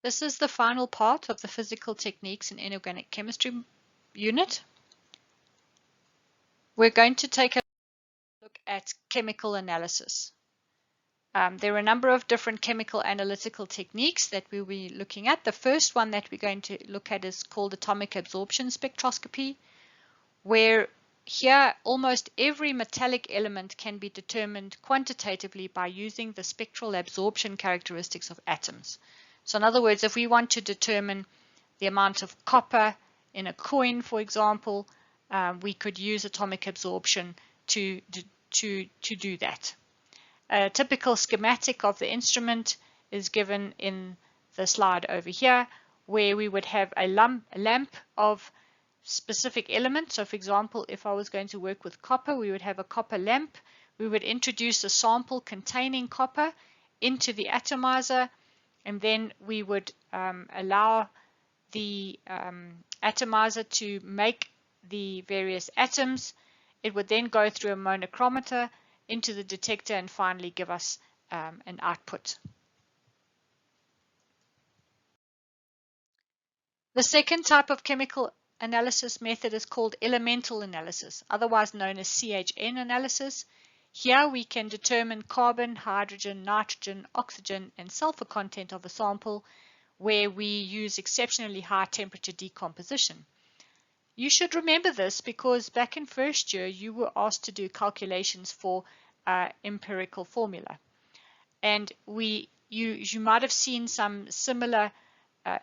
This is the final part of the Physical Techniques in Inorganic Chemistry unit. We're going to take a look at chemical analysis. There are a number of different chemical analytical techniques that we'll be looking at. The first one that we're going to look at is called atomic absorption spectroscopy, where here almost every metallic element can be determined quantitatively by using the spectral absorption characteristics of atoms. So in other words, if we want to determine the amount of copper in a coin, for example, we could use atomic absorption to do that. A typical schematic of the instrument is given in the slide over here, where we would have a lamp of specific elements. So for example, if I was going to work with copper, we would have a copper lamp. We would introduce a sample containing copper into the atomizer, and then we would allow the atomizer to make the various atoms. It would then go through a monochromator into the detector and finally give us an output. The second type of chemical analysis method is called elemental analysis, otherwise known as CHN analysis. Here we can determine carbon, hydrogen, nitrogen, oxygen, and sulfur content of a sample where we use exceptionally high temperature decomposition. You should remember this because back in first year you were asked to do calculations for empirical formula, and you might have seen some similar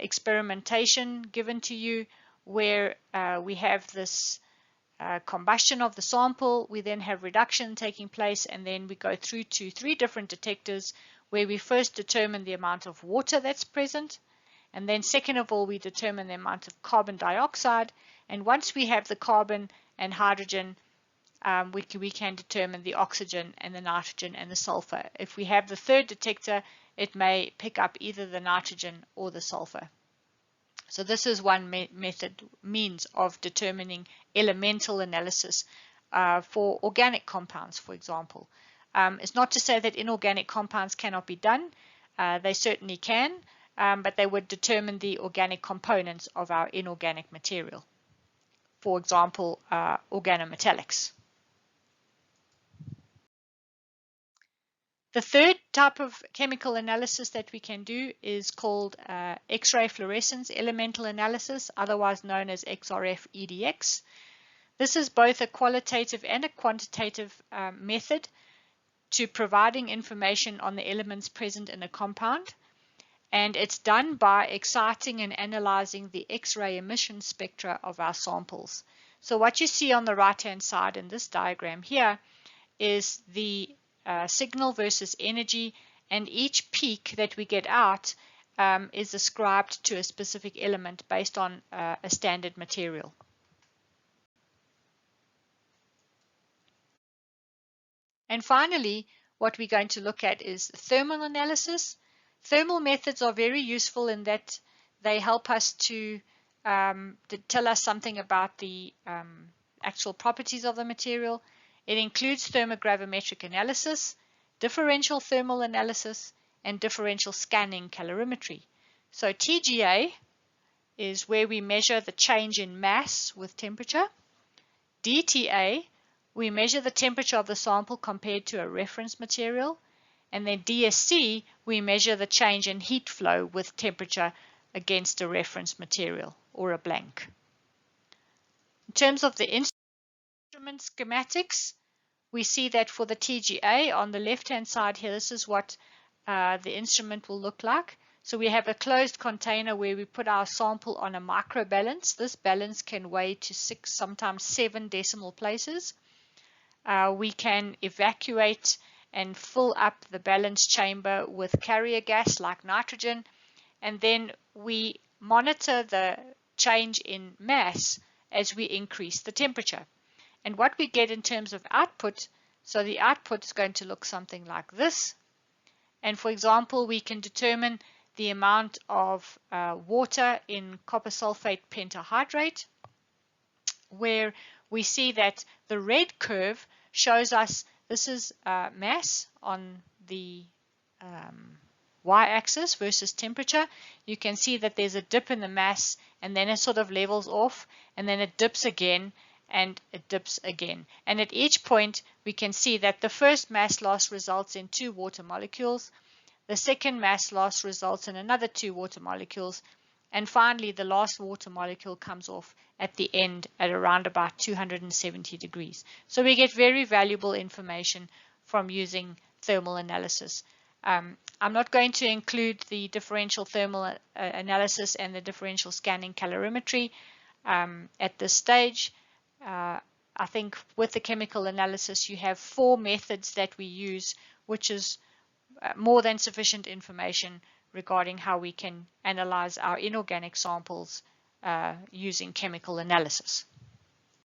experimentation given to you where we have this combustion of the sample, we then have reduction taking place, and then we go through to 3 different detectors where we first determine the amount of water that's present, and then second of all we determine the amount of carbon dioxide, and once we have the carbon and hydrogen, we can determine the oxygen and the nitrogen and the sulfur. If we have the third detector, it may pick up either the nitrogen or the sulfur. So this is one means of determining elemental analysis for organic compounds, for example. It's not to say that inorganic compounds cannot be done. They certainly can, but they would determine the organic components of our inorganic material. For example, organometallics. The third type of chemical analysis that we can do is called X-ray fluorescence elemental analysis, otherwise known as XRF EDX. This is both a qualitative and a quantitative method to providing information on the elements present in a compound, and it's done by exciting and analyzing the X-ray emission spectra of our samples. So what you see on the right-hand side in this diagram here is the signal versus energy, and each peak that we get out is ascribed to a specific element based on a standard material. And finally, what we're going to look at is thermal analysis. Thermal methods are very useful in that they help us to tell us something about the actual properties of the material. It includes thermogravimetric analysis, differential thermal analysis, and differential scanning calorimetry. So TGA is where we measure the change in mass with temperature. DTA, we measure the temperature of the sample compared to a reference material. And then DSC, we measure the change in heat flow with temperature against a reference material or a blank. In terms of the instrument schematics, we see that for the TGA on the left-hand side here, this is what the instrument will look like. So we have a closed container where we put our sample on a microbalance. This balance can weigh to 6, sometimes 7 decimal places. We can evacuate and fill up the balance chamber with carrier gas like nitrogen, and then we monitor the change in mass as we increase the temperature. And what we get in terms of output, so the output is going to look something like this. And for example, we can determine the amount of water in copper sulfate pentahydrate, where we see that the red curve shows us this is mass on the y-axis versus temperature, you can see that there's a dip in the mass, and then it sort of levels off, and then it dips again, and it dips again. And at each point, we can see that the first mass loss results in 2 water molecules, the second mass loss results in another 2 water molecules, and finally the last water molecule comes off at the end at around about 270 degrees. So we get very valuable information from using thermal analysis. I'm not going to include the differential thermal analysis and the differential scanning calorimetry at this stage. I think with the chemical analysis you have 4 methods that we use, which is more than sufficient information regarding how we can analyze our inorganic samples using chemical analysis.